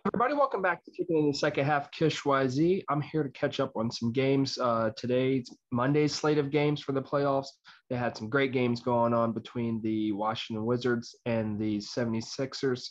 Everybody, welcome back to Kicking in the Second Half. KISH YZ. I'm here to catch up on some games. Today's Monday's slate of games for the playoffs. They had some great games going on between the Washington Wizards and the 76ers,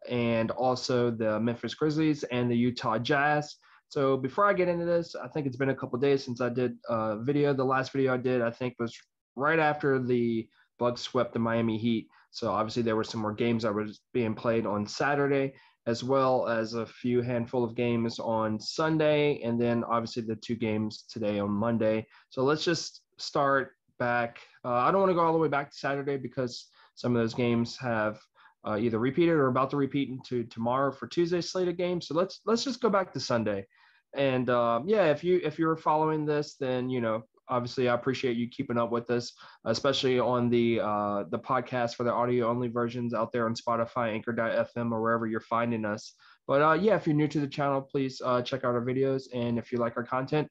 and also the Memphis Grizzlies and the Utah Jazz. So before I get into this, I think it's been a couple of days since I did a video. The last video I did, I think, was right after the Bucks swept the Miami Heat. So obviously there were some more games that was being played on Saturday, as well as a few handful of games on Sunday, and then obviously the two games today on Monday. So let's just start back. I don't want to go all the way back to Saturday because some of those games have either repeated or about to repeat into tomorrow for Tuesday's slate of games. So let's just go back to Sunday. And yeah, if you're following this, then obviously I appreciate you keeping up with us, especially on the podcast for the audio only versions out there on Spotify, Anchor.fm, or wherever you're finding us. But yeah, if you're new to the channel, please check out our videos, and if you like our content,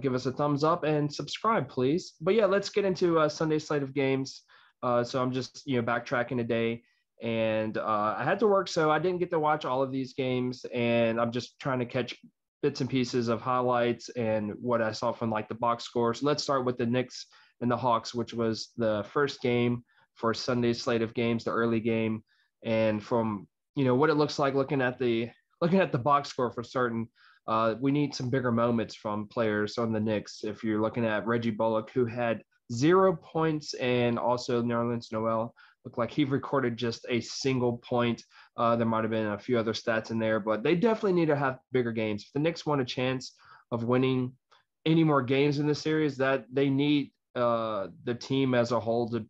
give us a thumbs up and subscribe, please. But yeah, let's get into Sunday slate of games. So I'm just backtracking today, and I had to work, so I didn't get to watch all of these games, and I'm just trying to catch bits and pieces of highlights and what I saw from like the box score. So let's start with the Knicks and the Hawks, which was the first game for Sunday's slate of games, the early game. And from what it looks like looking at the box score for certain, we need some bigger moments from players on the Knicks. If you're looking at Reggie Bullock, who had 0 points, and also Nerlens Noel looked like he recorded just a single point. There might have been a few other stats in there, but they definitely need to have bigger games. If the Knicks want a chance of winning any more games in this series, that they need the team as a whole to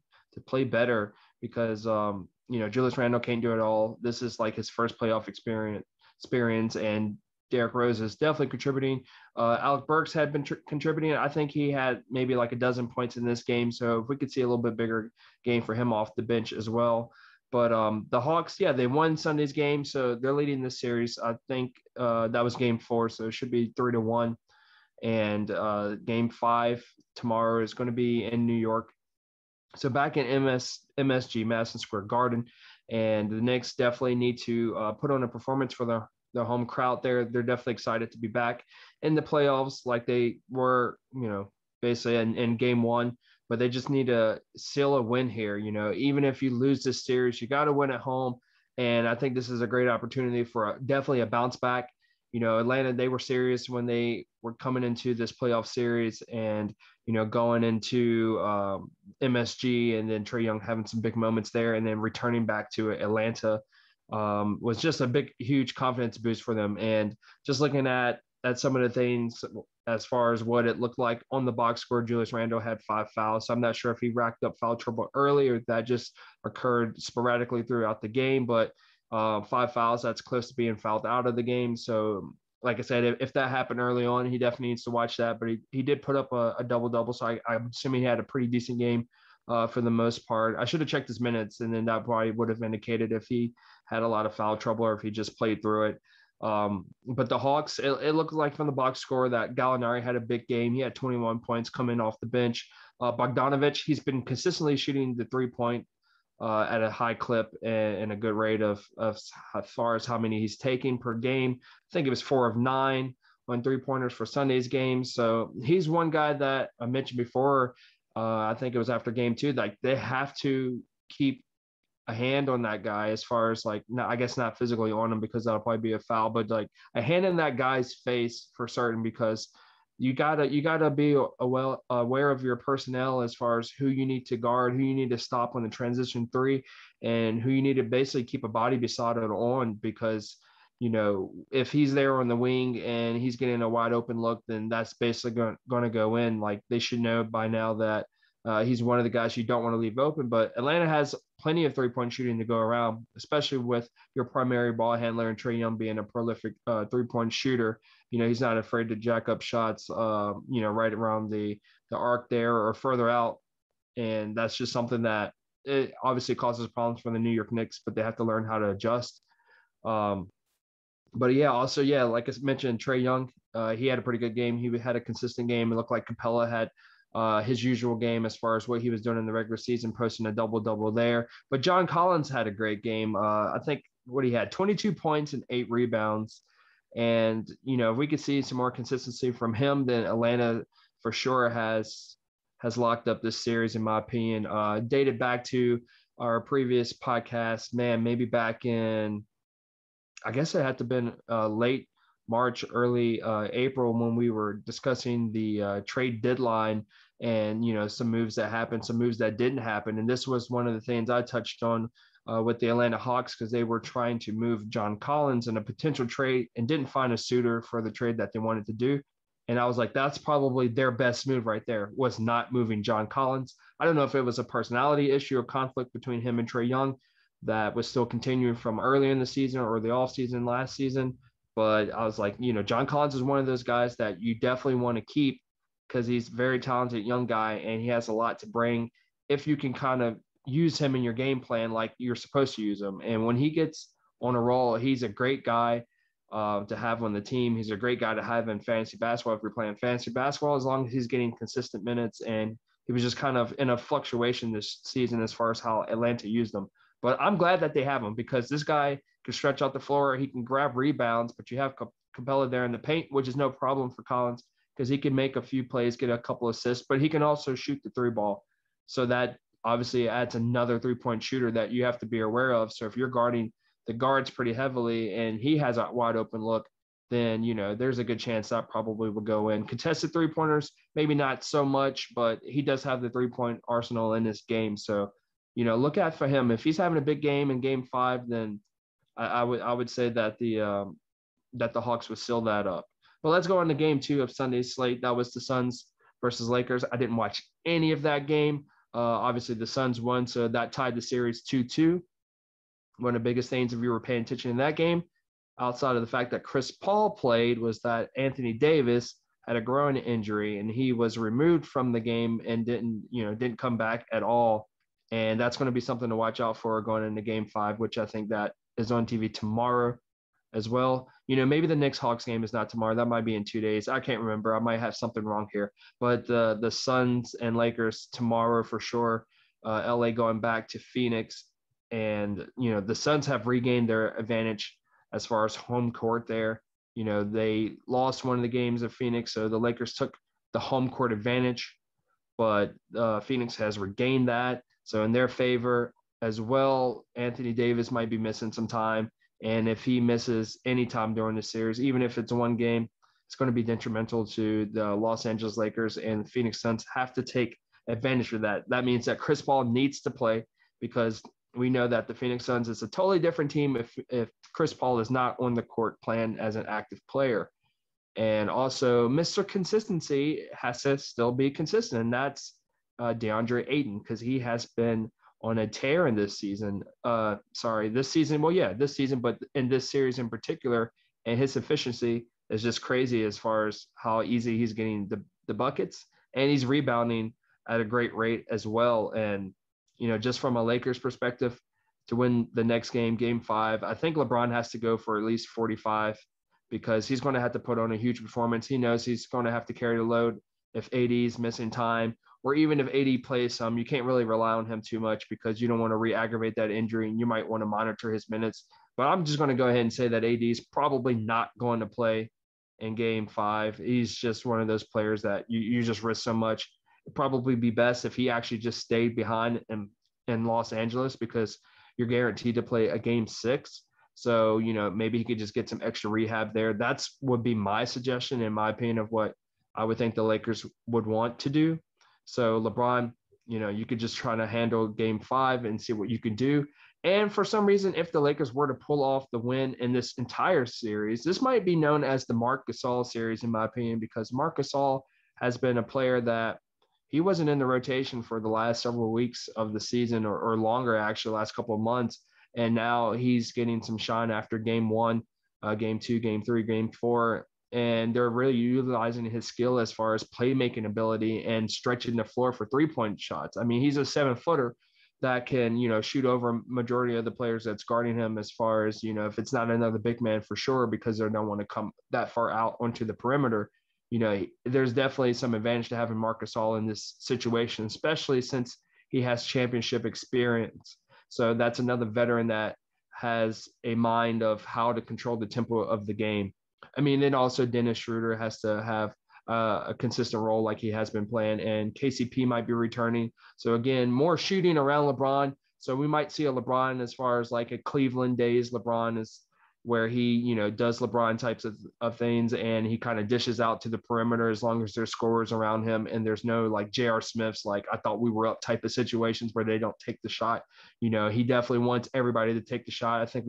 play better, because Julius Randle can't do it all. This is like his first playoff experience, and Derrick Rose is definitely contributing. Alec Burks had been contributing. I think he had maybe like a dozen points in this game. So if we could see a little bit bigger game for him off the bench as well. But the Hawks, yeah, they won Sunday's game, so they're leading this series. I think that was game 4, so it should be 3-1. And game 5 tomorrow is going to be in New York. So back in MSG, Madison Square Garden, and the Knicks definitely need to put on a performance for the home crowd there. They're definitely excited to be back in the playoffs like they were, basically in game 1. But they just need to seal a win here. Even if you lose this series, you got to win at home. And I think this is a great opportunity for definitely a bounce back. Atlanta, they were serious when they were coming into this playoff series, and, going into MSG, and then Trae Young having some big moments there, and then returning back to Atlanta was just a big, huge confidence boost for them. And just looking at some of the things as far as what it looked like on the box score, Julius Randle had 5 fouls. So I'm not sure if he racked up foul trouble early or that just occurred sporadically throughout the game. But 5 fouls, that's close to being fouled out of the game. So like I said, if that happened early on, he definitely needs to watch that. But he did put up a double-double. So I'm assuming he had a pretty decent game for the most part. I should have checked his minutes, and then that probably would have indicated if he had a lot of foul trouble or if he just played through it. But the Hawks, it looked like from the box score that Gallinari had a big game. He had 21 points coming off the bench. Bogdanovic, he's been consistently shooting the 3-point at a high clip and a good rate of as far as how many he's taking per game. I think it was 4 of 9 on 3-pointers for Sunday's game. So he's one guy that I mentioned before. I think it was after game 2, like they have to keep a hand on that guy, as far as like, I guess not physically on him because that'll probably be a foul, but like a hand in that guy's face for certain, because you gotta be well aware of your personnel as far as who you need to guard, who you need to stop on the transition 3, and who you need to basically keep a body beside it on, because if he's there on the wing and he's getting a wide open look, then that's basically going to go in. Like they should know by now that he's one of the guys you don't want to leave open. But Atlanta has plenty of 3-point shooting to go around, especially with your primary ball handler and Trae Young being a prolific 3-point shooter. He's not afraid to jack up shots, right around the arc there or further out. And that's just something that it obviously causes problems for the New York Knicks, but they have to learn how to adjust. But yeah, also, yeah, like I mentioned, Trae Young, he had a pretty good game. He had a consistent game. It looked like Capella had his usual game as far as what he was doing in the regular season, posting a double-double there. But John Collins had a great game. I think what he had 22 points and 8 rebounds. And, if we could see some more consistency from him, then Atlanta for sure has locked up this series, in my opinion. Dated back to our previous podcast, man, maybe back in, I guess it had to have been late March, early April, when we were discussing the trade deadline and, some moves that happened, some moves that didn't happen. And this was one of the things I touched on with the Atlanta Hawks, because they were trying to move John Collins in a potential trade and didn't find a suitor for the trade that they wanted to do. And I was like, that's probably their best move right there, was not moving John Collins. I don't know if it was a personality issue or conflict between him and Trae Young that was still continuing from earlier in the season or the offseason last season. But I was like, John Collins is one of those guys that you definitely want to keep, because he's a very talented young guy and he has a lot to bring if you can kind of use him in your game plan like you're supposed to use him. And when he gets on a roll, he's a great guy to have on the team. He's a great guy to have in fantasy basketball if you're playing fantasy basketball, as long as he's getting consistent minutes. And he was just kind of in a fluctuation this season as far as how Atlanta used him. But I'm glad that they have him, because this guy can stretch out the floor. He can grab rebounds, but you have Capella there in the paint, which is no problem for Collins, because he can make a few plays, get a couple assists, but he can also shoot the 3 ball. So that obviously adds another 3-point shooter that you have to be aware of. So if you're guarding the guards pretty heavily and he has a wide open look, then, there's a good chance that probably will go in. Contested 3-pointers, maybe not so much, but he does have the 3-point arsenal in this game. So, look out for him. If he's having a big game in game 5, then I would say that the Hawks would seal that up. But let's go on to game 2 of Sunday's slate. That was the Suns versus Lakers. I didn't watch any of that game. Obviously, the Suns won, so that tied the series 2-2. One of the biggest things, if you were paying attention in that game, outside of the fact that Chris Paul played, was that Anthony Davis had a groin injury and he was removed from the game and didn't come back at all. And that's going to be something to watch out for going into game 5, which I think that is on TV tomorrow as well. Maybe the Knicks Hawks game is not tomorrow. That might be in 2 days. I can't remember. I might have something wrong here. But the Suns and Lakers tomorrow for sure. LA going back to Phoenix. And, the Suns have regained their advantage as far as home court there. They lost one of the games of Phoenix, so the Lakers took the home court advantage. But Phoenix has regained that. So in their favor as well, Anthony Davis might be missing some time. And if he misses any time during the series, even if it's one game, it's going to be detrimental to the Los Angeles Lakers, and the Phoenix Suns have to take advantage of that. That means that Chris Paul needs to play, because we know that the Phoenix Suns is a totally different team if Chris Paul is not on the court playing as an active player. And also, Mr. Consistency has to still be consistent, and that's DeAndre Ayton, because he has been on a tear in this season. This season. Well, yeah, this season, but in this series in particular, and his efficiency is just crazy as far as how easy he's getting the buckets, and he's rebounding at a great rate as well. And, just from a Lakers perspective, to win the next game, game 5, I think LeBron has to go for at least 45, because he's going to have to put on a huge performance. He knows he's going to have to carry the load if AD is missing time, or even if AD plays some. You can't really rely on him too much, because you don't want to re-aggravate that injury, and you might want to monitor his minutes. But I'm just going to go ahead and say that AD is probably not going to play in game 5. He's just one of those players that you just risk so much. It'd probably be best if he actually just stayed behind in Los Angeles, because you're guaranteed to play a game 6. So, maybe he could just get some extra rehab there. That's would be my suggestion, in my opinion, of what I would think the Lakers would want to do. So LeBron, you could just try to handle game 5 and see what you can do. And for some reason, if the Lakers were to pull off the win in this entire series, this might be known as the Marc Gasol series, in my opinion, because Marc Gasol has been a player that he wasn't in the rotation for the last several weeks of the season, or longer, actually, last couple of months. And now he's getting some shine after game 1, game 2, game 3, game 4. And they're really utilizing his skill as far as playmaking ability and stretching the floor for 3-point shots. I mean, he's a 7-footer that can, shoot over majority of the players that's guarding him, as far as, if it's not another big man for sure, because they don't want to come that far out onto the perimeter. There's definitely some advantage to having Marc Gasol in this situation, especially since he has championship experience. So that's another veteran that has a mind of how to control the tempo of the game. I mean, then also Dennis Schroeder has to have a consistent role like he has been playing, and KCP might be returning. So again, more shooting around LeBron. So we might see a LeBron as far as like a Cleveland days LeBron is where he, does LeBron types of things, and he kind of dishes out to the perimeter as long as there's scorers around him and there's no like J.R. Smith's like I thought we were up type of situations where they don't take the shot. He definitely wants everybody to take the shot. I think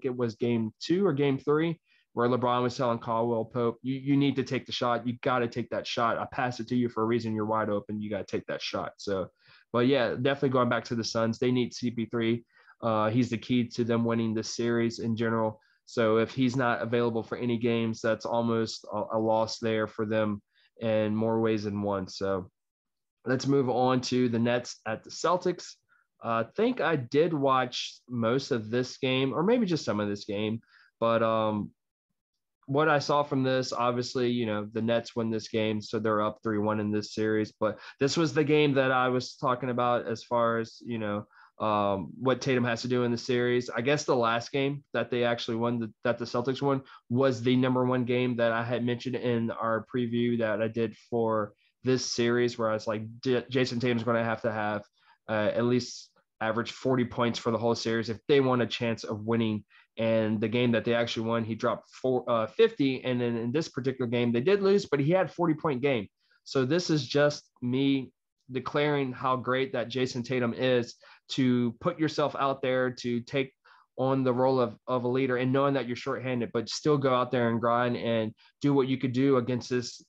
it was game 2 or game 3 where LeBron was telling Caldwell Pope, you need to take the shot. You got to take that shot. I passed it to you for a reason. You're wide open. You got to take that shot. So, but yeah, definitely going back to the Suns, they need CP3. He's the key to them winning this series in general. So if he's not available for any games, that's almost a loss there for them in more ways than one. So let's move on to the Nets at the Celtics. I think I did watch most of this game, or maybe just some of this game, but what I saw from this, obviously, the Nets win this game, so they're up 3-1 in this series. But this was the game that I was talking about as far as, what Tatum has to do in the series. I guess the last game that they actually won, that the Celtics won, was the number 1 game that I had mentioned in our preview that I did for this series, where I was like, Jason Tatum's going to have at least average 40 points for the whole series if they want a chance of winning. And the game that they actually won, he dropped 50. And then in this particular game, they did lose, but he had 40-point game. So this is just me declaring how great that Jason Tatum is to put yourself out there to take on the role of a leader and knowing that you're shorthanded, but still go out there and grind and do what you could do against this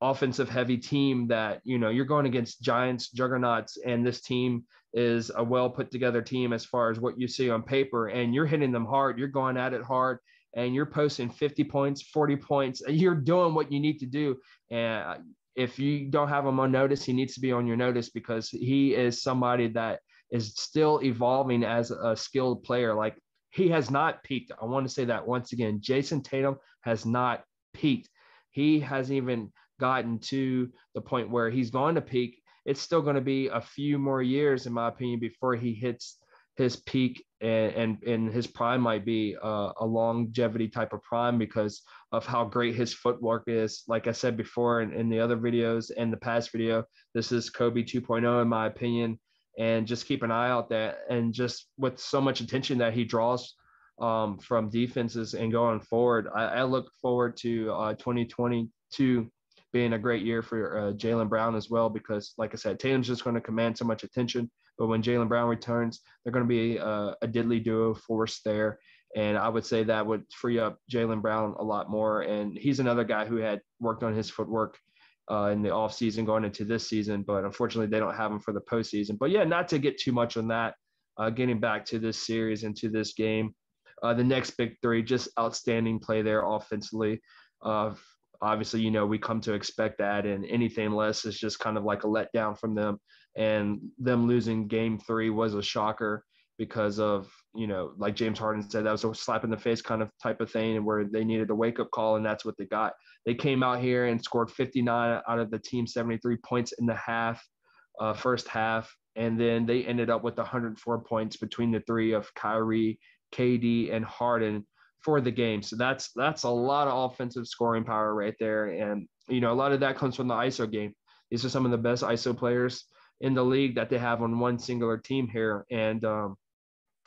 offensive heavy team that, you're going against giants, juggernauts, and this team is a well put together team as far as what you see on paper, and you're hitting them hard. You're going at it hard, and you're posting 50 points, 40 points. You're doing what you need to do. And if you don't have him on notice, he needs to be on your notice because he is somebody that is still evolving as a skilled player. Like, he has not peaked. I want to say that once again, Jason Tatum has not peaked. He hasn't even gotten to the point where he's going to peak. It's still going to be a few more years, in my opinion, before he hits his peak, and his prime might be a longevity type of prime because of how great his footwork is. Like I said before in the other videos and the past video, this is Kobe 2.0 in my opinion. And just keep an eye out that, and just with so much attention that he draws from defenses and going forward, I look forward to 2022 being a great year for Jaylen Brown as well, because like I said, Tatum's just going to command so much attention, but when Jaylen Brown returns, they're going to be a diddly duo force there. And I would say that would free up Jaylen Brown a lot more. And he's another guy who had worked on his footwork in the offseason going into this season, but unfortunately they don't have him for the postseason. But yeah, not to get too much on that, getting back to this series and to this game, the next big 3, just outstanding play there offensively. Obviously, we come to expect that, and anything less is just kind of like a letdown from them. And them losing game 3 was a shocker because of, like James Harden said, that was a slap in the face kind of type of thing, and where they needed a wake-up call, and that's what they got. They came out here and scored 59 out of the team's 73 points in the first half, and then they ended up with 104 points between the 3 of Kyrie, KD, and Harden for the game. So that's a lot of offensive scoring power right there. And, a lot of that comes from the ISO game. These are some of the best ISO players in the league that they have on one singular team here. And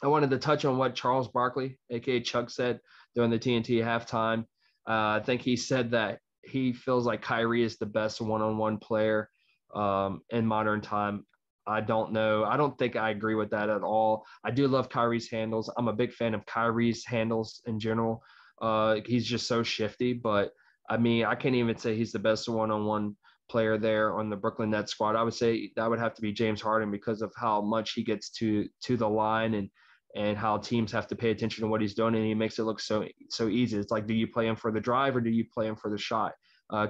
I wanted to touch on what Charles Barkley, aka Chuck, said during the TNT halftime. I think he said that he feels like Kyrie is the best one-on-one player in modern time. I don't know. I don't think I agree with that at all. I do love Kyrie's handles. I'm a big fan of Kyrie's handles in general. He's just so shifty, but I mean, I can't even say he's the best one-on-one player there on the Brooklyn Nets squad. I would say that would have to be James Harden because of how much he gets to the line and how teams have to pay attention to what he's doing, and he makes it look so easy. It's like, do you play him for the drive or do you play him for the shot?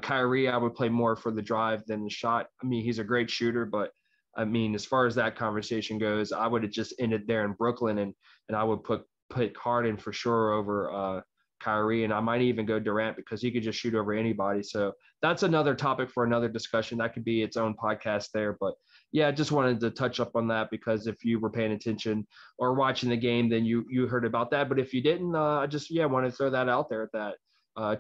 Kyrie, I would play more for the drive than the shot. I mean, he's a great shooter, but I mean, as far as that conversation goes, I would have just ended there in Brooklyn, and I would put Harden for sure over Kyrie, and I might even go Durant because he could just shoot over anybody. So that's another topic for another discussion. That could be its own podcast there. But yeah, I just wanted to touch up on that because if you were paying attention or watching the game, then you heard about that. But if you didn't, I just wanted to throw that out there that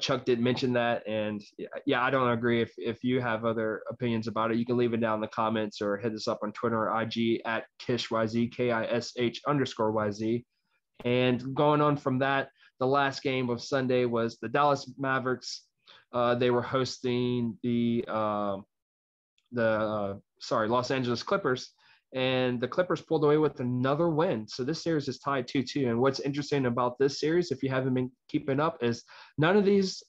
Chuck did mention that. And yeah, I don't agree. If you have other opinions about it, you can leave it down in the comments or hit us up on Twitter or IG at KISH YZ, KISH_YZ. And going on from that, the last game of Sunday was the Dallas Mavericks. They were hosting the Los Angeles Clippers, and the Clippers pulled away with another win. So this series is tied 2-2. And what's interesting about this series, if you haven't been keeping up, is none of these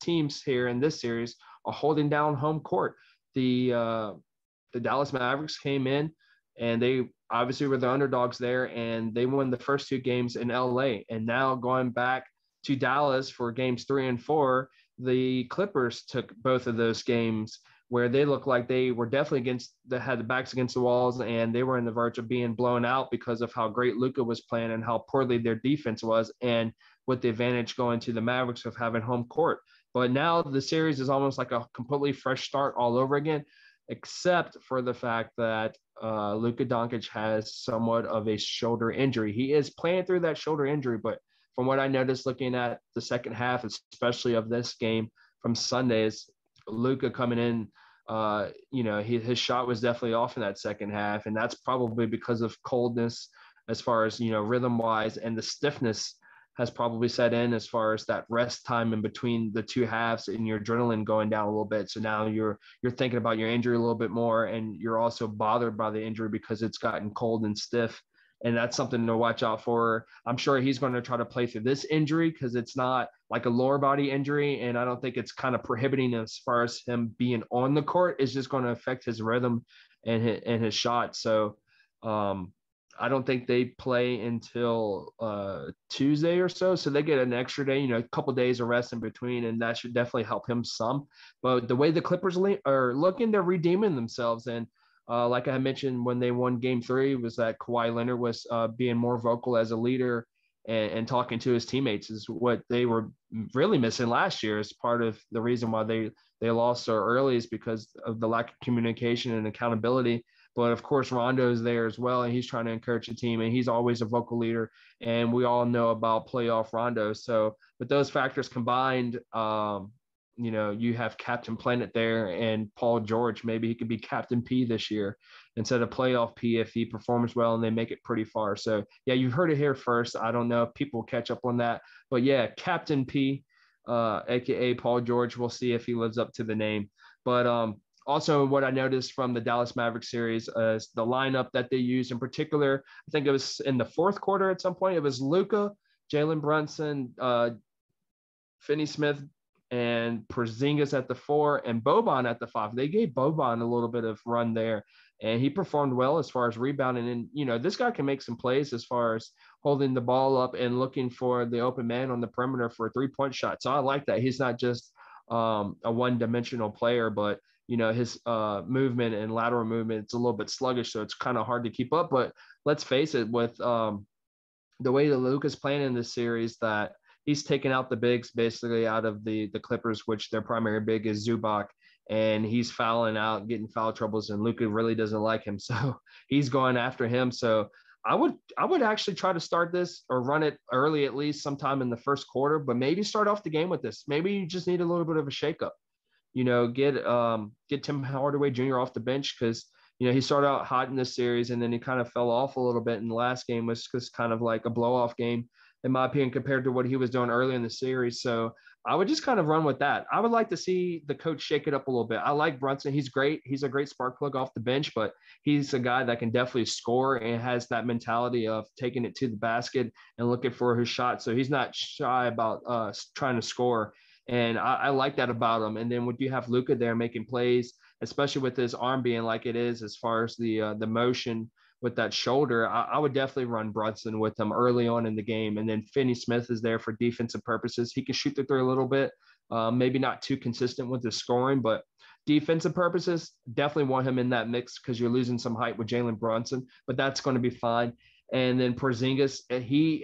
teams here in this series are holding down home court. The Dallas Mavericks came in, and they obviously were the underdogs there, and they won the first two games in LA. And now going back to Dallas for games 3 and 4, the Clippers took both of those games where they looked like they were definitely had the backs against the walls, and they were on the verge of being blown out because of how great Luka was playing and how poorly their defense was, and with the advantage going to the Mavericks of having home court. But now the series is almost like a completely fresh start all over again, except for the fact that Luka Doncic has somewhat of a shoulder injury. He is playing through that shoulder injury, but from what I noticed looking at the second half, especially of this game from Sundays, Luka coming in, his shot was definitely off in that second half, and that's probably because of coldness as far as, rhythm wise, and the stiffness has probably set in as far as that rest time in between the two halves and your adrenaline going down a little bit. So now you're thinking about your injury a little bit more, and you're also bothered by the injury because it's gotten cold and stiff. And that's something to watch out for. I'm sure he's going to try to play through this injury because it's not like a lower body injury. And I don't think it's kind of prohibiting as far as him being on the court. It's just going to affect his rhythm and his shot. So I don't think they play until Tuesday or so. So they get an extra day, a couple of days of rest in between, and that should definitely help him some. But the way the Clippers are looking, they're redeeming themselves. And like I mentioned when they won Game 3, was that Kawhi Leonard was being more vocal as a leader and talking to his teammates is what they were really missing last year. As part of the reason why they lost so early is because of the lack of communication and accountability. But of course, Rondo is there as well, and he's trying to encourage the team, and he's always a vocal leader. And we all know about playoff Rondo. So with those factors combined, you have Captain Planet there and Paul George. Maybe he could be Captain P this year instead of Playoff P if he performs well and they make it pretty far. So, yeah, you've heard it here first. I don't know if people will catch up on that. But, yeah, Captain P, a.k.a. Paul George. We'll see if he lives up to the name. But also what I noticed from the Dallas Mavericks series is the lineup that they used in particular. I think it was in the fourth quarter at some point. It was Luka, Jalen Brunson, Finney-Smith, and Porzingis at the 4 and Boban at the 5. They gave Boban a little bit of run there, and he performed well as far as rebounding. And, this guy can make some plays as far as holding the ball up and looking for the open man on the perimeter for a three-point shot. So I like that. He's not just a one-dimensional player, but, his movement and lateral movement, it's a little bit sluggish, so it's kind of hard to keep up. But let's face it, with the way that Luka's playing in this series, that he's taken out the bigs basically out of the Clippers, which their primary big is Zubac, and he's fouling out, getting foul troubles, and Luka really doesn't like him. So he's going after him. So I would actually try to start this or run it early, at least sometime in the first quarter, but maybe start off the game with this. Maybe you just need a little bit of a shakeup. Get Tim Hardaway Jr. off the bench because, he started out hot in this series and then he kind of fell off a little bit. And the last game was just kind of like a blow-off game, in my opinion, compared to what he was doing early in the series. So I would just kind of run with that. I would like to see the coach shake it up a little bit. I like Brunson. He's great. He's a great spark plug off the bench, but he's a guy that can definitely score and has that mentality of taking it to the basket and looking for his shot. So he's not shy about trying to score. And I like that about him. And then would you have Luka there making plays, especially with his arm being like it is as far as the motion with that shoulder, I would definitely run Brunson with him early on in the game. And then Finney-Smith is there for defensive purposes. He can shoot the three a little bit, maybe not too consistent with his scoring, but defensive purposes, definitely want him in that mix because you're losing some height with Jalen Brunson, but that's going to be fine. And then Porzingis, he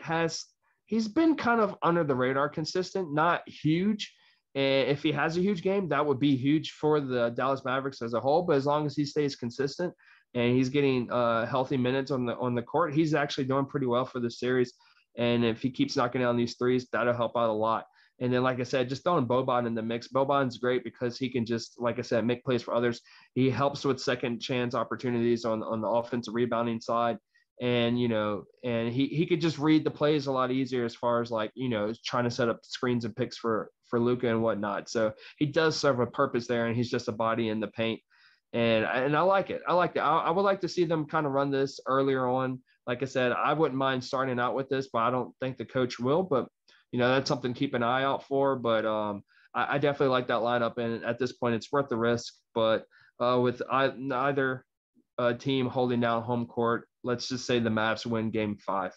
he's been kind of under the radar consistent, not huge. And if he has a huge game, that would be huge for the Dallas Mavericks as a whole. But as long as he stays consistent and he's getting healthy minutes on the court, he's actually doing pretty well for the series. And if he keeps knocking down these threes, that'll help out a lot. And then, like I said, just throwing Boban in the mix. Boban's great because he can just, like I said, make plays for others. He helps with second chance opportunities on the offensive rebounding side. And, and he could just read the plays a lot easier as far as like, trying to set up screens and picks for Luka and whatnot. So he does serve a purpose there, and he's just a body in the paint. And I like it. I like it. I would like to see them kind of run this earlier on. Like I said, I wouldn't mind starting out with this, but I don't think the coach will. But, that's something to keep an eye out for. But I definitely like that lineup. And at this point, it's worth the risk. But with neither team holding down home court, let's just say the Mavs win game 5.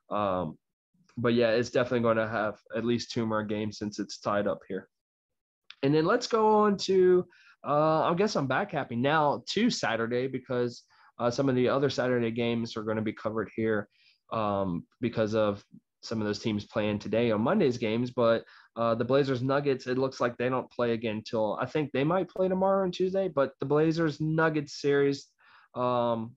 But, yeah, it's definitely going to have at least 2 more games since it's tied up here. And then let's go on to I guess I'm back happy now to Saturday because some of the other Saturday games are going to be covered here because of some of those teams playing today on Monday's games. But the Blazers Nuggets, it looks like they don't play again till I think they might play tomorrow and Tuesday. But the Blazers Nuggets series, after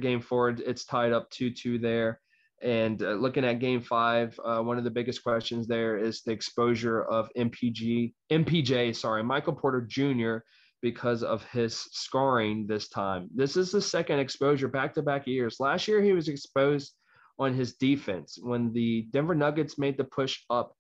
game 4, it's tied up 2-2 there. And looking at game 5, one of the biggest questions there is the exposure of Michael Porter Jr. because of his scoring this time. This is the second exposure back-to-back years. Last year, he was exposed on his defense when the Denver Nuggets made the push up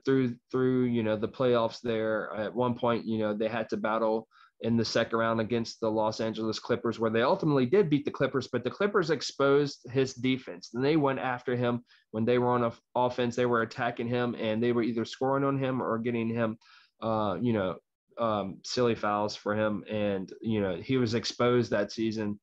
through the playoffs there. At one point, they had to battle in the second round against the Los Angeles Clippers, where they ultimately did beat the Clippers, but the Clippers exposed his defense. And they went after him when they were on offense. They were attacking him, and they were either scoring on him or getting him, silly fouls for him. And, he was exposed that season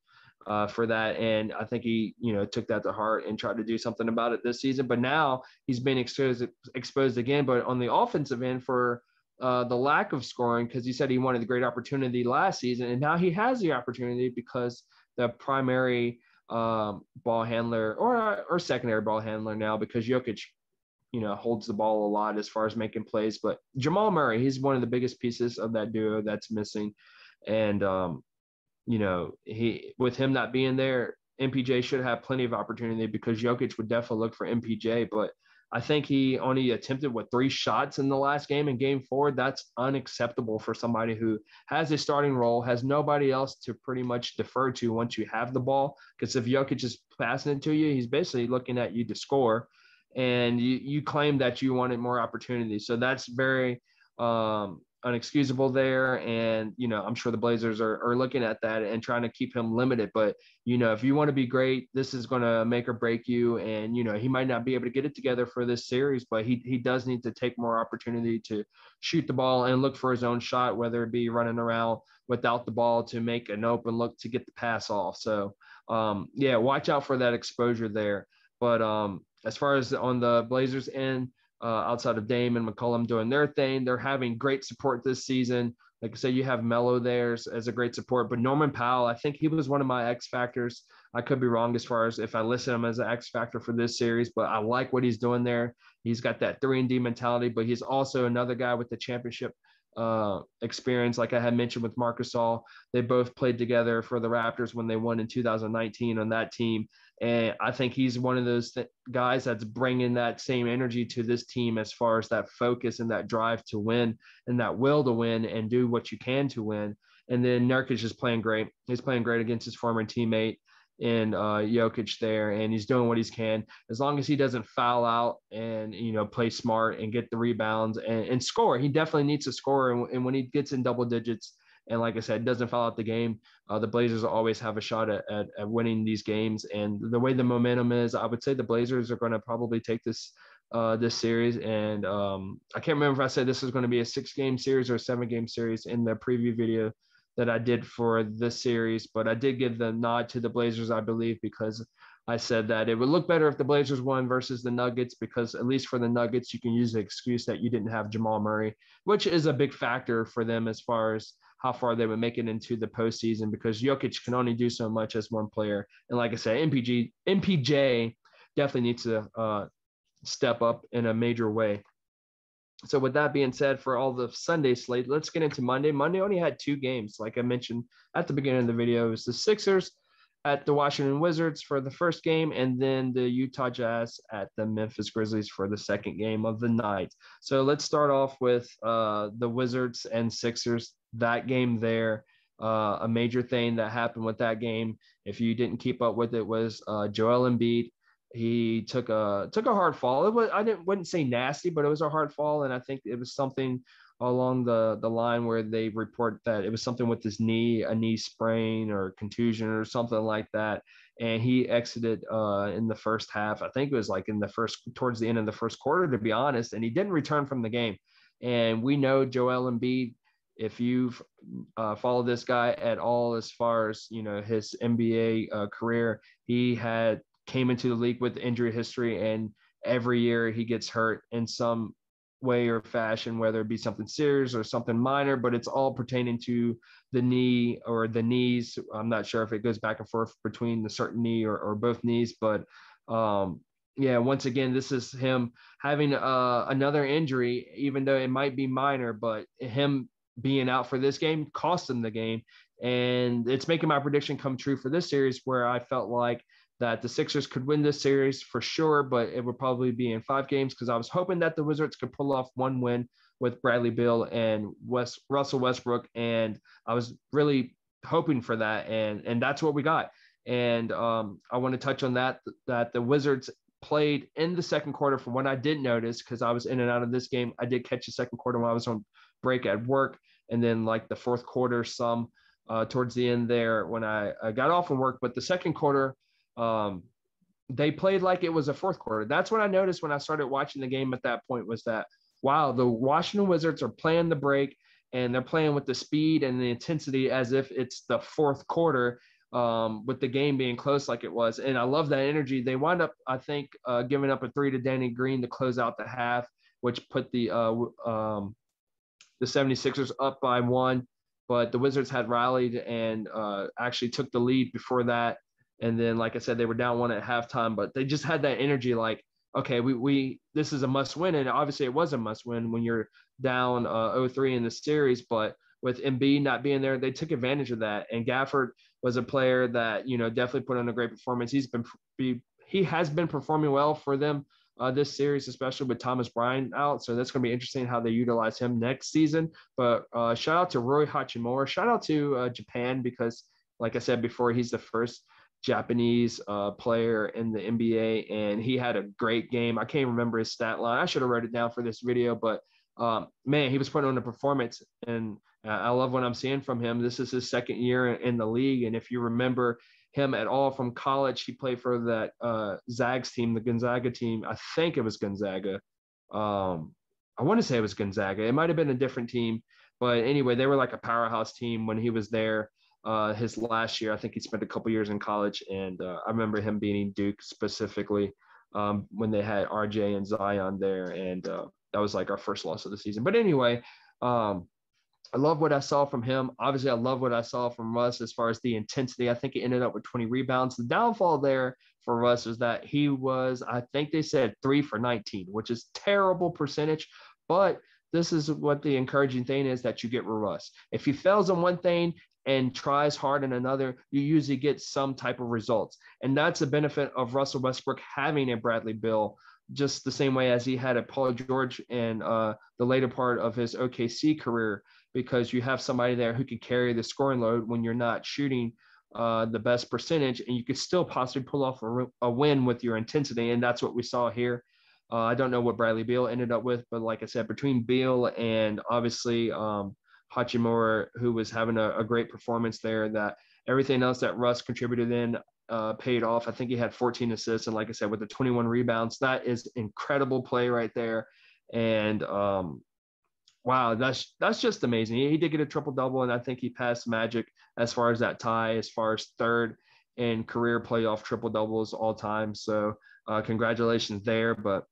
for that. And I think he, took that to heart and tried to do something about it this season. But now he's been exposed again, but on the offensive end for the lack of scoring, because he said he wanted the great opportunity last season, and now he has the opportunity because the primary ball handler or secondary ball handler now, because Jokic, holds the ball a lot as far as making plays. But Jamal Murray, he's one of the biggest pieces of that duo that's missing. And, with him not being there, MPJ should have plenty of opportunity because Jokic would definitely look for MPJ. But I think he only attempted 3 shots in the last game in game 4. That's unacceptable for somebody who has a starting role, has nobody else to pretty much defer to once you have the ball. Because if Jokic is passing it to you, he's basically looking at you to score, and you claim that you wanted more opportunity. So that's very unexcusable there. And, I'm sure the Blazers are looking at that and trying to keep him limited. But, if you want to be great, this is going to make or break you. And, he might not be able to get it together for this series, but he does need to take more opportunity to shoot the ball and look for his own shot, whether it be running around without the ball to make an open look to get the pass off. So, watch out for that exposure there. But as far as on the Blazers end, outside of Dame and McCollum doing their thing, they're having great support this season. Like I said, you have Melo there as a great support, but Norman Powell, I think he was one of my X factors. I could be wrong as far as if I listed him as an X factor for this series, but I like what he's doing there. He's got that 3-and-D mentality, but he's also another guy with the championship experience. Like I had mentioned with Marc Gasol, they both played together for the Raptors when they won in 2019 on that team. And I think he's one of those guys that's bringing that same energy to this team as far as that focus and that drive to win and that will to win and do what you can to win. And then Nurkic is playing great. He's playing great against his former teammate in Jokic there, and he's doing what he can. As long as he doesn't foul out and, play smart and get the rebounds and score. He definitely needs to score. And when he gets in double digits, and like I said, doesn't foul out the game, the Blazers always have a shot at winning these games. And the way the momentum is, I would say the Blazers are going to probably take this series. And I can't remember if I said this is going to be a 6-game series or a 7-game series in the preview video that I did for this series, but I did give the nod to the Blazers, I believe, because I said that it would look better if the Blazers won versus the Nuggets, because at least for the Nuggets, you can use the excuse that you didn't have Jamal Murray, which is a big factor for them as far as how far they would make it into the postseason, because Jokic can only do so much as one player. And like I said, MPJ definitely needs to step up in a major way. So with that being said, for all the Sunday slate, let's get into Monday. Monday only had 2 games. Like I mentioned at the beginning of the video, it was the Sixers at the Washington Wizards for the first game, and then the Utah Jazz at the Memphis Grizzlies for the second game of the night. So let's start off with the Wizards and Sixers. That game there, a major thing that happened with that game, if you didn't keep up with it, was Joel Embiid. He took a hard fall. It was, wouldn't say nasty, but it was a hard fall, and I think it was something along the line where they report that it was something with his knee, a knee sprain or contusion or something like that. And he exited in the first half. I think it was like towards the end of the first quarter, to be honest, and he didn't return from the game. And we know Joel Embiid, if you've followed this guy at all as far as, you know, his NBA career, he came into the league with injury history, and every year he gets hurt in some way or fashion, whether it be something serious or something minor, but it's all pertaining to the knee or the knees. I'm not sure if it goes back and forth between the certain knee or both knees, but yeah, once again, this is him having another injury, even though it might be minor, but him being out for this game cost him the game. And it's making my prediction come true for this series, where I felt like that the Sixers could win this series for sure, but it would probably be in 5 games, because I was hoping that the Wizards could pull off one win with Bradley Beal and Russell Westbrook, and I was really hoping for that, and that's what we got. And I want to touch on that the Wizards played in the second quarter. From what I did notice, because I was in and out of this game, I did catch the second quarter when I was on break at work, and then like the fourth quarter some towards the end there when I got off from work. But the second quarter, they played like it was a fourth quarter. That's what I noticed when I started watching the game at that point, was that, wow, the Washington Wizards are playing the break, and they're playing with the speed and the intensity as if it's the fourth quarter, with the game being close like it was. And I love that energy. They wound up, I think, giving up a 3 to Danny Green to close out the half, which put the 76ers up by 1. But the Wizards had rallied and actually took the lead before that. And then, like I said, they were down 1 at halftime, but they just had that energy like, okay, we this is a must win. And obviously it was a must win when you're down 0-3 in the series. But with Embiid not being there, they took advantage of that. And Gafford was a player that, you know, definitely put on a great performance. He has been performing well for them this series, especially with Thomas Bryant out. So that's going to be interesting how they utilize him next season. But shout out to Rui Hachimura. Shout out to Japan, because, like I said before, he's the first Japanese player in the NBA, and he had a great game. I can't remember his stat line. I should have wrote it down for this video, but man, he was putting on a performance, and I love what I'm seeing from him. This is his second year in the league, and if you remember him at all from college, he played for that Zags team, the Gonzaga team. I think it was Gonzaga. I want to say it was Gonzaga. It might have been a different team, but anyway, they were like a powerhouse team when he was there. His last year, I think he spent a couple years in college, and I remember him beating Duke specifically when they had RJ and Zion there, and that was like our first loss of the season. But anyway, I love what I saw from him. Obviously, I love what I saw from Russ as far as the intensity. I think he ended up with 20 rebounds. The downfall there for Russ is that he was, I think they said 3 for 19, which is terrible percentage, but this is what the encouraging thing is that you get with Russ. If he fails on one thing and tries hard in another, you usually get some type of results. And that's the benefit of Russell Westbrook having a Bradley Beal, just the same way as he had a Paul George in the later part of his OKC career, because you have somebody there who can carry the scoring load when you're not shooting the best percentage, and you could still possibly pull off a win with your intensity. And that's what we saw here. I don't know what Bradley Beal ended up with, but like I said, between Beal and obviously Hachimura, who was having a great performance there, that everything else that Russ contributed in paid off. I think he had 14 assists, and like I said, with the 21 rebounds, that is incredible play right there. And wow, that's just amazing. He did get a triple-double, and I think he passed Magic as far as that tie, as far as third in career playoff triple-doubles all time. So congratulations there. But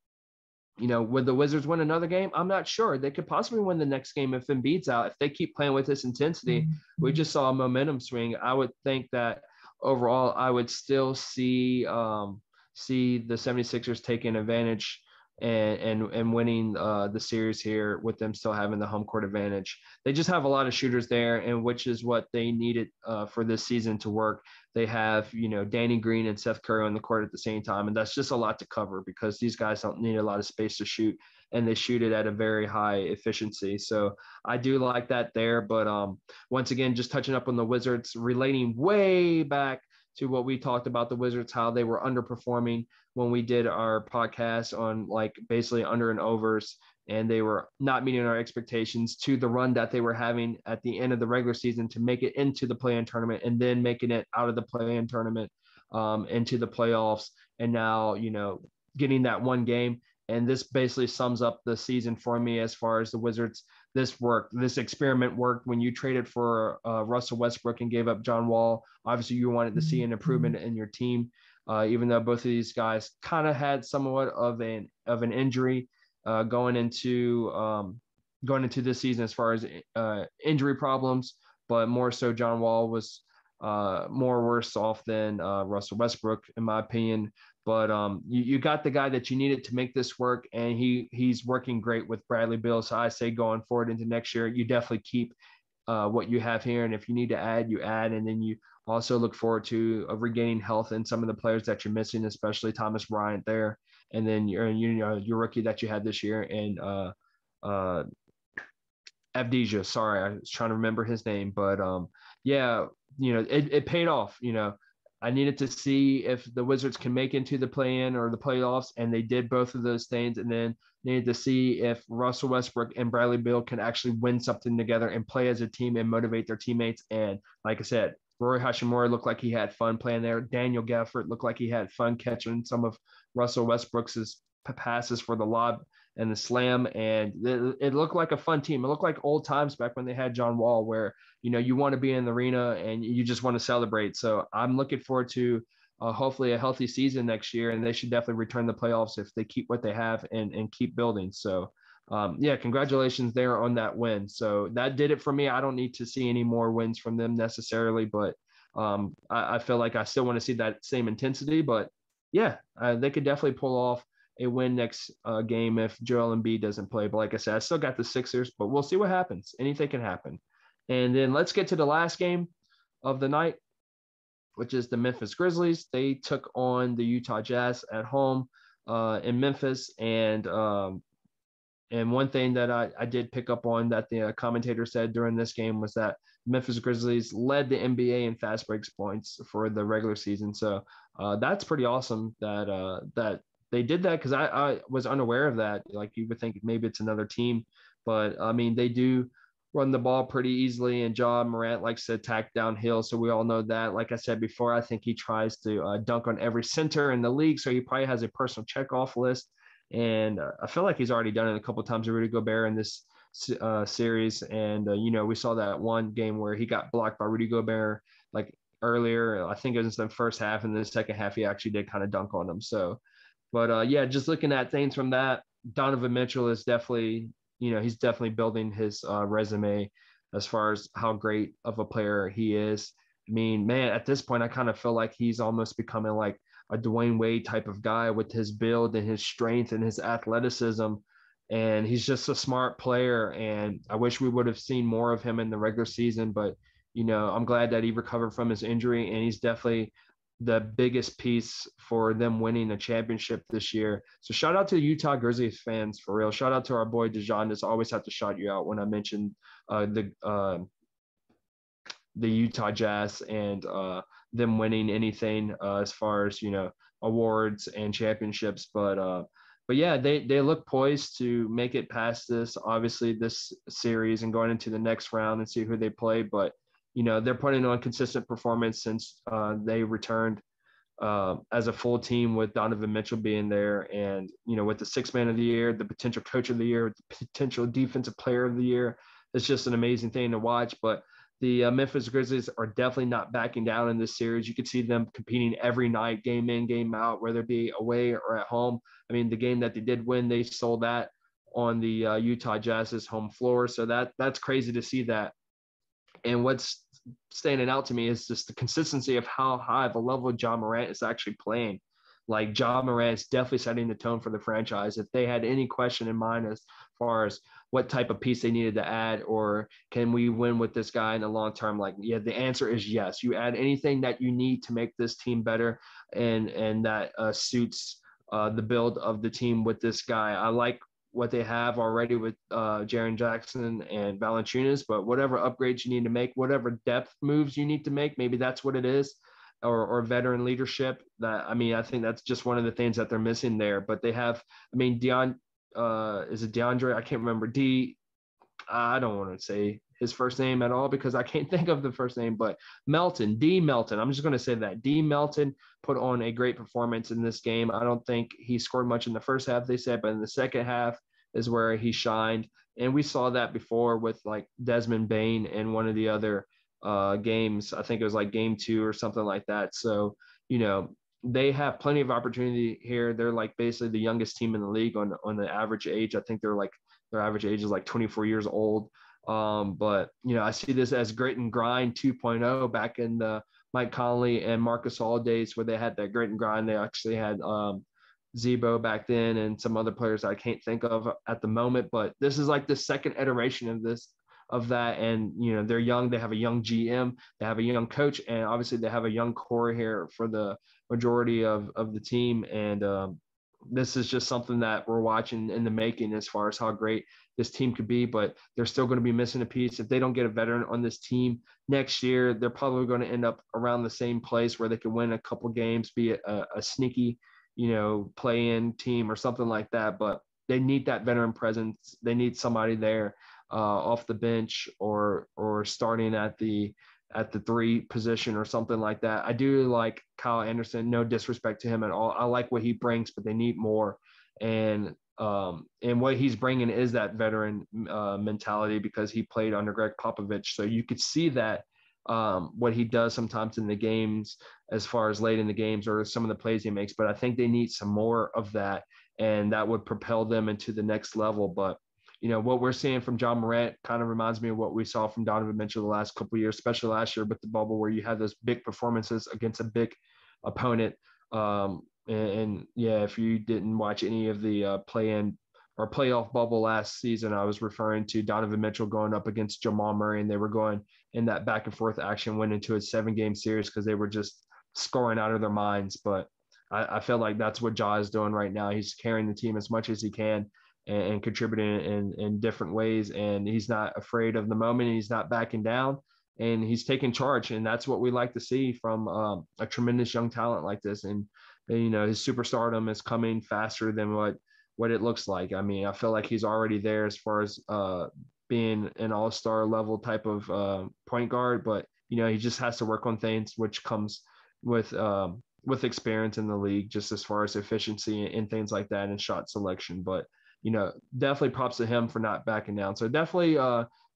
you know, would the Wizards win another game? I'm not sure. They could possibly win the next game if Embiid's out. If they keep playing with this intensity, we just saw a momentum swing. I would think that overall, I would still see see the 76ers taking advantage and winning the series here with them still having the home court advantage. They just have a lot of shooters there, and which is what they needed for this season to work. They have, Danny Green and Seth Curry on the court at the same time, and that's just a lot to cover because these guys don't need a lot of space to shoot, and they shoot it at a very high efficiency. So I do like that there. But once again, just touching up on the Wizards, relating way back to what we talked about the Wizards, how they were underperforming when we did our podcast on like basically under and overs, and they were not meeting our expectations, to the run that they were having at the end of the regular season to make it into the play-in tournament, and then making it out of the play-in tournament into the playoffs. And now, getting that one game. And this basically sums up the season for me as far as the Wizards. This experiment worked when you traded for Russell Westbrook and gave up John Wall. Obviously, you wanted to see an improvement in your team, even though both of these guys kind of had somewhat of an injury going into this season as far as injury problems. But more so, John Wall was more worse off than Russell Westbrook, in my opinion. But you got the guy that you needed to make this work, and he's working great with Bradley Beal. So I say going forward into next year, you definitely keep what you have here, and if you need to add, you add, and then you also look forward to regaining health in some of the players that you're missing, especially Thomas Bryant there, and then your rookie that you had this year, and Avdija. Sorry, I was trying to remember his name, but yeah, it paid off. I needed to see if the Wizards can make into the play-in or the playoffs, and they did both of those things. And then needed to see if Russell Westbrook and Bradley Beal can actually win something together and play as a team and motivate their teammates. And like I said, Rory Hachimura looked like he had fun playing there. Daniel Gafford looked like he had fun catching some of Russell Westbrook's passes for the lob and the slam, and it looked like a fun team. It looked like old times back when they had John Wall, where you want to be in the arena and you just want to celebrate. So I'm looking forward to hopefully a healthy season next year, and they should definitely return the playoffs if they keep what they have and keep building. So yeah, congratulations there on that win. So that did it for me. I don't need to see any more wins from them necessarily, but I feel like I still want to see that same intensity. But yeah, they could definitely pull off a win next game if Joel Embiid doesn't play. But like I said, I still got the Sixers, but we'll see what happens. Anything can happen. And then let's get to the last game of the night, which is the Memphis Grizzlies. They took on the Utah Jazz at home in Memphis. And one thing that I did pick up on that the commentator said during this game was that Memphis Grizzlies led the NBA in fast breaks points for the regular season. So that's pretty awesome that they did that, because I was unaware of that. Like, you would think maybe it's another team, but I mean, they do run the ball pretty easily, and Ja Morant likes to attack downhill. So we all know that. Like I said before, I think he tries to dunk on every center in the league. So he probably has a personal checkoff list. And I feel like he's already done it a couple of times with Rudy Gobert in this series. And, we saw that one game where he got blocked by Rudy Gobert like earlier. I think it was in the first half, and the second half he actually did kind of dunk on him. So, but yeah, just looking at things from that, Donovan Mitchell is definitely, he's definitely building his resume as far as how great of a player he is. I mean, man, at this point, I kind of feel like he's almost becoming like a Dwayne Wade type of guy with his build and his strength and his athleticism. And he's just a smart player. And I wish we would have seen more of him in the regular season. But, I'm glad that he recovered from his injury, and he's definitely the biggest piece for them winning a championship this year. So shout out to Utah Grizzlies fans, for real. Shout out to our boy DeJohn. I always have to shout you out when I mentioned the Utah Jazz and them winning anything as far as, awards and championships. But yeah, they look poised to make it past this, obviously, this series, and going into the next round and see who they play. But they're putting on consistent performance since they returned as a full team, with Donovan Mitchell being there, and with the sixth man of the year, the potential coach of the year, the potential defensive player of the year. It's just an amazing thing to watch. But the Memphis Grizzlies are definitely not backing down in this series. You could see them competing every night, game in, game out, whether it be away or at home. I mean, the game that they did win, they sold that on the Utah Jazz's home floor. So that's crazy to see that. And what's standing out to me is just the consistency of how high of a level Ja Morant is actually playing. like Ja Morant is definitely setting the tone for the franchise. If they had any question in mind as far as what type of piece they needed to add, or can we win with this guy in the long term, like, yeah, the answer is yes. You add anything that you need to make this team better, and that suits the build of the team with this guy. I like what they have already with Jaren Jackson and Valanciunas, but whatever upgrades you need to make, whatever depth moves you need to make, maybe that's what it is, or veteran leadership. That, I mean, I think that's just one of the things that they're missing there. But they have, I mean, is it DeAndre? I can't remember. I don't want to say his first name at all because I can't think of the first name, but D. Melton. I'm just going to say that D. Melton put on a great performance in this game. I don't think he scored much in the first half, they said, but in the second half is where he shined. And we saw that before with like Desmond Bane in one of the other games. I think it was like game 2 or something like that. So, they have plenty of opportunity here. They're like basically the youngest team in the league on the average age. I think their average age is like 24 years old. But I see this as grit and grind 2.0 back in the Mike Conley and Marcus All days where they had that grit and grind. They actually had Zebo back then and some other players I can't think of at the moment. But this is like the second iteration of that. And, they're young. They have a young GM. They have a young coach. And obviously they have a young core here for the majority of the team. And this is just something that we're watching in the making as far as how great this team could be, but they're still going to be missing a piece. If they don't get a veteran on this team next year, they're probably going to end up around the same place where they can win a couple games, be it a sneaky, play-in team or something like that. But they need that veteran presence. They need somebody there off the bench or starting at the 3 position or something like that. I do like Kyle Anderson, no disrespect to him at all. I like what he brings, but they need more. And what he's bringing is that veteran mentality because he played under Greg Popovich. So you could see that what he does sometimes in the games as far as late in the games or some of the plays he makes. But I think they need some more of that, and that would propel them into the next level. But what we're seeing from Ja Morant kind of reminds me of what we saw from Donovan Mitchell the last couple of years, especially last year with the bubble, where you had those big performances against a big opponent. And yeah, if you didn't watch any of the play-in or playoff bubble last season, I was referring to Donovan Mitchell going up against Jamal Murray, and they were going in that back and forth action, went into a 7-game series because they were just scoring out of their minds. But I feel like that's what Ja is doing right now. He's carrying the team as much as he can and contributing in different ways. And he's not afraid of the moment. He's not backing down, and he's taking charge. And that's what we like to see from a tremendous young talent like this. And his superstardom is coming faster than what it looks like. I mean, I feel like he's already there as far as being an all-star level type of point guard, but he just has to work on things, which comes with experience in the league, just as far as efficiency and things like that and shot selection. But definitely props to him for not backing down. So definitely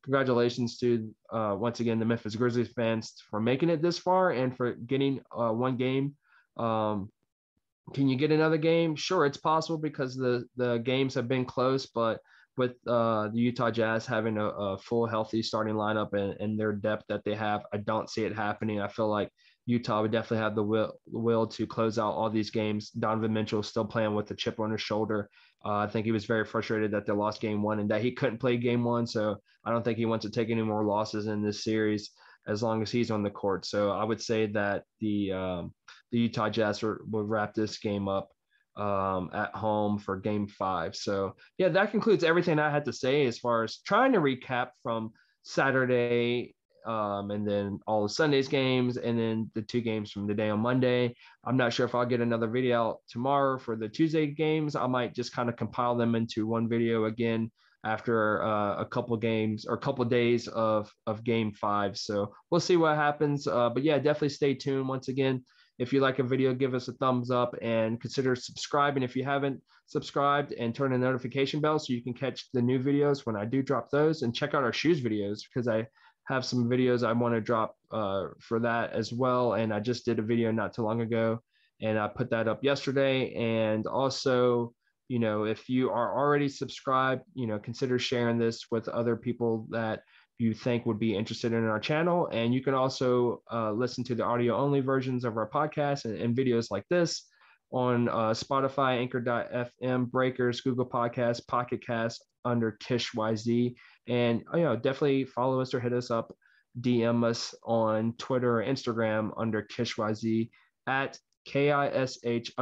congratulations to once again the Memphis Grizzlies fans for making it this far and for getting one game. Can you get another game? Sure, it's possible because the games have been close, but with the Utah Jazz having a full healthy starting lineup and their depth that they have, I don't see it happening. I feel like Utah would definitely have the will to close out all these games. Donovan Mitchell is still playing with the chip on his shoulder. I think he was very frustrated that they lost game 1 and that he couldn't play game 1. So I don't think he wants to take any more losses in this series as long as he's on the court. So I would say that the Utah Jazz will wrap this game up at home for game 5. So yeah, that concludes everything I had to say as far as trying to recap from Saturday and then all of Sunday's games and then the 2 games from the day on Monday. I'm not sure if I'll get another video out tomorrow for the Tuesday games. I might just kind of compile them into one video again after a couple games or a couple days of game 5. So we'll see what happens. But yeah, definitely stay tuned. Once again, if you like a video, give us a thumbs up and consider subscribing if you haven't subscribed, and turn the notification bell so you can catch the new videos when I do drop those. And check out our shoes videos because I have some videos I want to drop for that as well. And I just did a video not too long ago and I put that up yesterday. And also, if you are already subscribed, consider sharing this with other people that you think would be interested in our channel. And you can also listen to the audio only versions of our podcast and videos like this on Spotify, Anchor.fm, Breakers, Google Podcasts, Pocket Cast under KISH YZ. And, definitely follow us or hit us up, DM us on Twitter or Instagram under KISH YZ at KISH_YZ.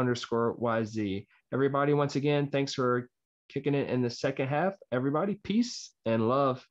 Everybody, once again, thanks for kicking it in the second half. Everybody, peace and love.